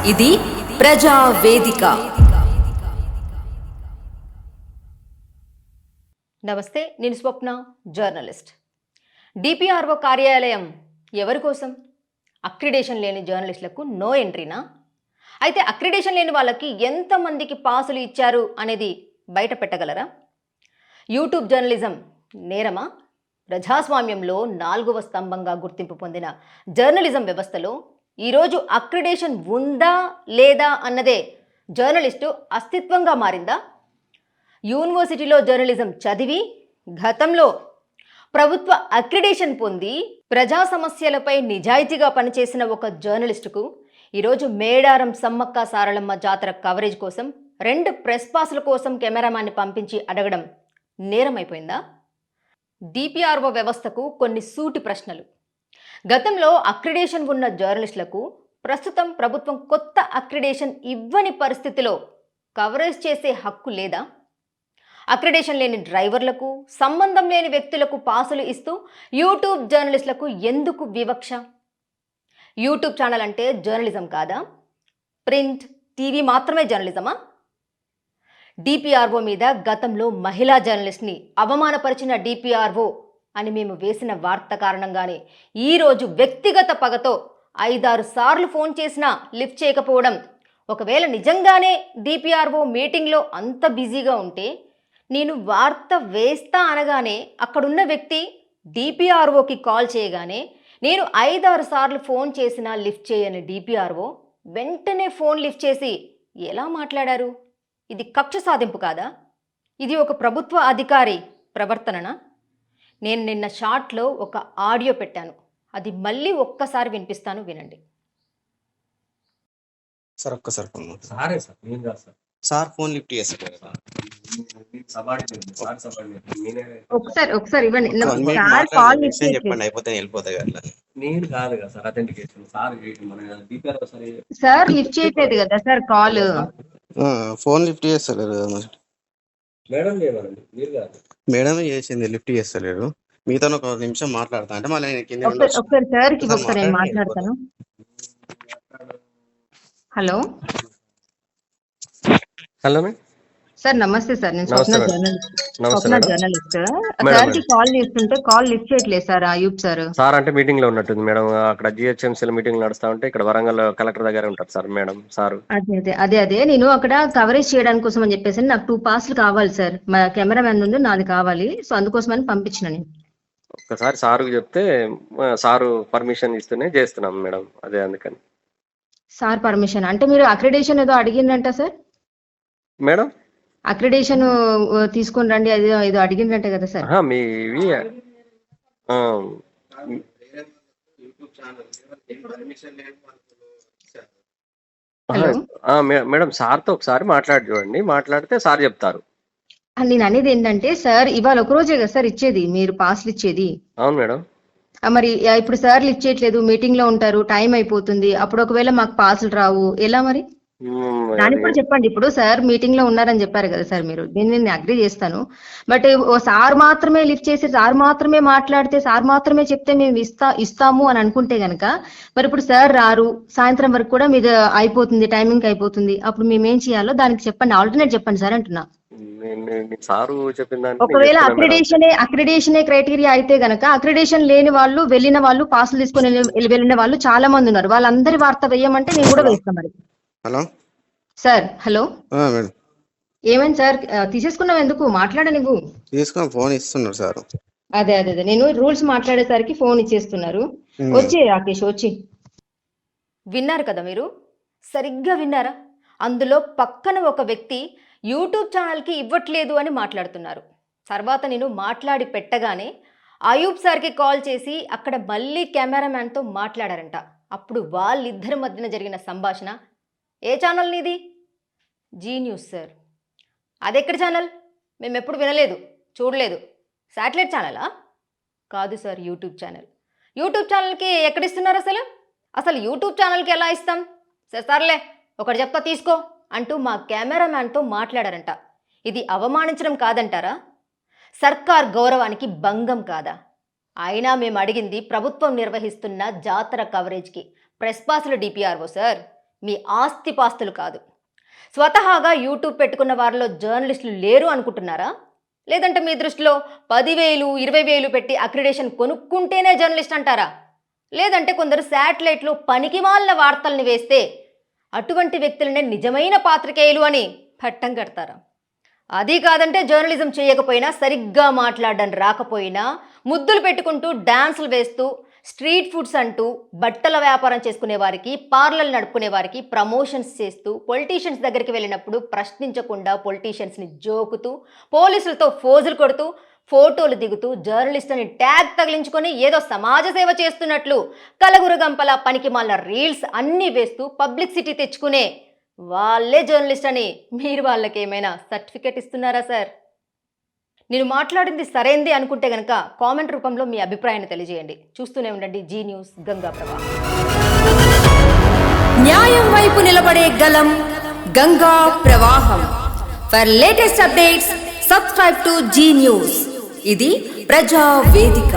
ఇది ప్రజా వేదిక. నమస్తే, నేను స్వప్న, జర్నలిస్ట్. డిపిఆర్ఓ కార్యాలయం ఎవరి కోసం? అక్రిడేషన్ లేని జర్నలిస్టులకు నో ఎంట్రీనా? అయితే అక్రిడేషన్ లేని వాళ్ళకి ఎంతమందికి పాసులు ఇచ్చారు అనేది బయట పెట్టగలరా? యూట్యూబ్ జర్నలిజం నేరమా? ప్రజాస్వామ్యంలో 4వ స్తంభంగా గుర్తింపు పొందిన జర్నలిజం వ్యవస్థలో ఈరోజు అక్రిడేషన్ ఉందా లేదా అన్నదే జర్నలిస్టు అస్తిత్వంగా మారిందా? యూనివర్సిటీలో జర్నలిజం చదివి గతంలో ప్రభుత్వ అక్రిడేషన్ పొంది ప్రజా సమస్యలపై నిజాయితీగా పనిచేసిన ఒక జర్నలిస్టుకు ఈరోజు మేడారం సమ్మక్క సారలమ్మ జాతర కవరేజ్ కోసం 2 ప్రెస్ పాసుల కోసం కెమెరామ్యాన్ని పంపించి అడగడం నేరమైపోయిందా? డిపిఆర్ఓ వ్యవస్థకు కొన్ని సూటి ప్రశ్నలు. గతంలో అక్రిడేషన్ ఉన్న జర్నలిస్టులకు ప్రస్తుతం ప్రభుత్వం కొత్త అక్రిడేషన్ ఇవ్వని పరిస్థితిలో కవరేజ్ చేసే హక్కు లేదా? అక్రిడేషన్ లేని డ్రైవర్లకు, సంబంధం లేని వ్యక్తులకు పాసులు ఇస్తూ యూట్యూబ్ జర్నలిస్టులకు ఎందుకు వివక్ష? యూట్యూబ్ ఛానల్ అంటే జర్నలిజం కాదా? ప్రింట్, టీవీ మాత్రమే జర్నలిజమా? డిపిఆర్ఓ మీద గతంలో మహిళా జర్నలిస్ట్ని అవమానపరిచిన డిపిఆర్ఓ అని మేము వేసిన వార్త కారణంగానే ఈరోజు వ్యక్తిగత పగతో 5-6 సార్లు ఫోన్ చేసినా లిఫ్ట్ చేయకపోవడం. ఒకవేళ నిజంగానే డిపిఆర్ఓ మీటింగ్లో అంత బిజీగా ఉంటే నేను వార్త వేస్తా అనగానే అక్కడున్న వ్యక్తి డిపిఆర్ఓకి కాల్ చేయగానే నేను 5-6 సార్లు ఫోన్ చేసినా లిఫ్ట్ చేయని డిపిఆర్ఓ వెంటనే ఫోన్ లిఫ్ట్ చేసి ఎలా మాట్లాడారు? ఇది కక్ష సాధింపు కాదా? ఇది ఒక ప్రభుత్వ అధికారి ప్రవర్తననా? నేను నిన్న షార్ట్లో ఒక ఆడియో పెట్టాను, అది మళ్ళీ ఒక్కసారి వినిపిస్తాను, వినండి. సార్ ఒక్కసారి ఫోన్ సారే సార్, నేను కాదు సార్. సార్ ఫోన్ లిఫ్ట్ చేస్తారు ఒకసారి ఇవ్వండి. చెప్పండి, అయిపోతే వెళ్ళిపోతాయి కదా. నేను కాదు కదా సార్ అథెంటికేషన్. సార్ మన డిపిఆర్ సార్ లిఫ్ట్ చేయట్లేదు కదా సార్ కాల్. ఫోన్ లిఫ్ట్ చేస్తలేరు కదా మరి. మేడం చేయమనండి, మీరు కాదు. మేడమే చేసింది, లిఫ్ట్ చేస్తలేరు. మీతో ఒక నిమిషం మాట్లాడతా అంటే మళ్ళీ ఒకసారి సార్ కి ఒకసారి నేను మాట్లాడతాను. హలో హలో మేడం సార్, నమస్తే సార్. నేను నమస్తే స్వప్న మేడం. జర్నలిస్ట్. మేడం, సార్ కి కాల్ చేస్తుంటే కాల్ లిఫ్ట్ చేయట్లేదు సార్ అయూబ్ సార్. సార్ అంటే మీటింగ్ లో ఉన్నట్టుంది మేడం. అక్కడ జిహెచ్ఎంసీ మీటింగ్ నడుస్తా ఉంటే ఇక్కడ వరంగల్ కలెక్టర్ దగ్గర ఉంటారు సార్ మేడం సార్. అదే నేను అక్కడ కవరేజ్ చేయడానికి కోసం అని చెప్పేసి నాకు 2 పాస్లు కావాలి సార్. మా కెమెరామెన్ నుండి నాది కావాలి, సో అందుకోసమని పంపించిన నేను. ఒక్కసారి సారుకు చెప్తే సారు పర్మిషన్ ఇస్తూనే చేస్తున్నాం మేడం, అదే అందుకని. సార్ పర్మిషన్ అంటే మీరు అక్రిడేషన్ ఏదో అడిగిందంట సార్. మేడం అక్రిడేషన్ తీసుకొని రండి అది ఏదో అడిగిందంట కదా సార్. మీవి మేడం సార్తో ఒకసారి మాట్లాడి చూడండి, మాట్లాడితే సార్ చెప్తారు. నేను అనేది ఏంటంటే సార్, ఇవాళ ఒక రోజే కదా సార్ ఇచ్చేది, మీరు పాస్లు ఇచ్చేది. అవును మేడం. మరి ఇప్పుడు సార్ లిఫ్ట్ చేయట్లేదు, మీటింగ్ లో ఉంటారు, టైం అయిపోతుంది, అప్పుడు ఒకవేళ మాకు పాసులు రావు ఎలా మరి? దానికి కూడా చెప్పండి. ఇప్పుడు సార్ మీటింగ్ లో ఉన్నారని చెప్పారు కదా సార్, మీరు దీన్ని నేను అగ్రీ చేస్తాను. బట్ ఓ సార్ మాత్రమే లిఫ్ట్ చేసి సార్ మాత్రమే మాట్లాడితే సార్ మాత్రమే చెప్తే మేము ఇస్తాము అని అనుకుంటే గనక మరి ఇప్పుడు సార్ రారు, సాయంత్రం వరకు కూడా మీద అయిపోతుంది, టైమింగ్ అయిపోతుంది, అప్పుడు మేము ఏం చేయాలో దానికి చెప్పండి, ఆల్టర్నేట్ చెప్పండి సార్ అంటున్నా. సారు చెప్పిన ఒకవేళ అక్రిడేషనే క్రైటీరియా అయితే గనక అక్రిడేషన్ లేని వాళ్ళు, వెళ్ళిన వాళ్ళు, పాసులు తీసుకుని వెళ్ళిన వాళ్ళు చాలా మంది ఉన్నారు, వాళ్ళందరి వార్త వేయమంటే నేను కూడా వేస్తాను మరి. Hello sir. హలో మేడం, ఏమైంది సార్? తీసేసుకున్నావు ఎందుకు? మాట్లాడ నువ్వు. తీసుకొని ఫోన్ ఇస్తున్నారు సార్. అదే నేను రూల్స్ మాట్లాడేసరికి ఫోన్ ఇచ్చేస్తున్నారు. వచ్చే రాకేష్ వచ్చి. విన్నారు కదా మీరు, సరిగ్గా విన్నారా? అందులో పక్కన ఒక వ్యక్తి యూట్యూబ్ ఛానల్కి ఇవ్వట్లేదు అని మాట్లాడుతున్నారు. తర్వాత నేను మాట్లాడి పెట్టగానే అయూబ్ సార్కి కాల్ చేసి అక్కడ మళ్ళీ కెమెరామ్యాన్తో మాట్లాడారంట. అప్పుడు వాళ్ళిద్దరి మధ్యన జరిగిన సంభాషణ. ఏ ఛానల్ నీది? Zee news sir. అదెక్కడ ఛానల్? మేము ఎప్పుడు వినలేదు, చూడలేదు. శాటిలైట్ ఛానలా? కాదు సార్, యూట్యూబ్ ఛానల్. యూట్యూబ్ ఛానల్కి ఎక్కడిస్తున్నారు అసలు యూట్యూబ్ ఛానల్కి ఎలా ఇస్తాం? సర్లే ఒకటి చెప్తా తీసుకో అంటూ మా కెమెరామ్యాన్తో మాట్లాడారంట. ఇది అవమానించడం కాదంటారా? సర్కార్ గౌరవానికి భంగం కాదా? అయినా మేము అడిగింది ప్రభుత్వం నిర్వహిస్తున్న జాతర కవరేజ్కి ప్రెస్ పాసుల డిపిఆర్ఓ సార్. మీ ఆస్తిపాస్తులు కాదు. స్వతహాగా యూట్యూబ్ పెట్టుకున్న వారిలో జర్నలిస్టులు లేరు అనుకుంటున్నారా? లేదంటే మీ దృష్టిలో 10,000, 20,000 పెట్టి అక్రిడేషన్ కొనుక్కుంటేనే జర్నలిస్ట్ అంటారా? లేదంటే కొందరు శాటిలైట్లో పనికిమాలిన వార్తల్ని వేస్తే అటువంటి వ్యక్తులనే నిజమైన పాత్రికేయులు అని పట్టం కడతారా? అది కాదంటే జర్నలిజం చేయకపోయినా, సరిగ్గా మాట్లాడడం రాకపోయినా, ముద్దులు పెట్టుకుంటూ డాన్సులు వేస్తూ, స్ట్రీట్ ఫుడ్స్ అంటూ, బట్టల వ్యాపారం చేసుకునే వారికి, పార్లర్లు నడుపుకునే వారికి ప్రమోషన్స్ చేస్తూ, పొలిటీషియన్స్ దగ్గరికి వెళ్ళినప్పుడు ప్రశ్నించకుండా పొలిటీషియన్స్ని జోకుతూ, పోలీసులతో ఫోజులు కొడుతూ, ఫోటోలు దిగుతూ, జర్నలిస్ట్ అని ట్యాగ్ తగిలించుకొని ఏదో సమాజ సేవ చేస్తున్నట్లు కలగురగంపల పనికిమాలిన రీల్స్ అన్నీ వేస్తూ పబ్లిసిటీ తెచ్చుకునే వాళ్ళే జర్నలిస్ట్ అని మీరు వాళ్ళకి ఏమైనా సర్టిఫికేట్ ఇస్తున్నారా సార్? నేను మాట్లాడింది సరైంది అనుకుంటే గనక కామెంట్ రూపంలో మీ అభిప్రాయాన్ని తెలియజేయండి. చూస్తూనే ఉండండి జీ న్యూస్ గంగా ప్రవాహం. న్యాయం వైపు నిలబడే గలం గంగా ప్రవాహం. For latest updates subscribe to Zee news. ఇది ప్రజా వేదిక.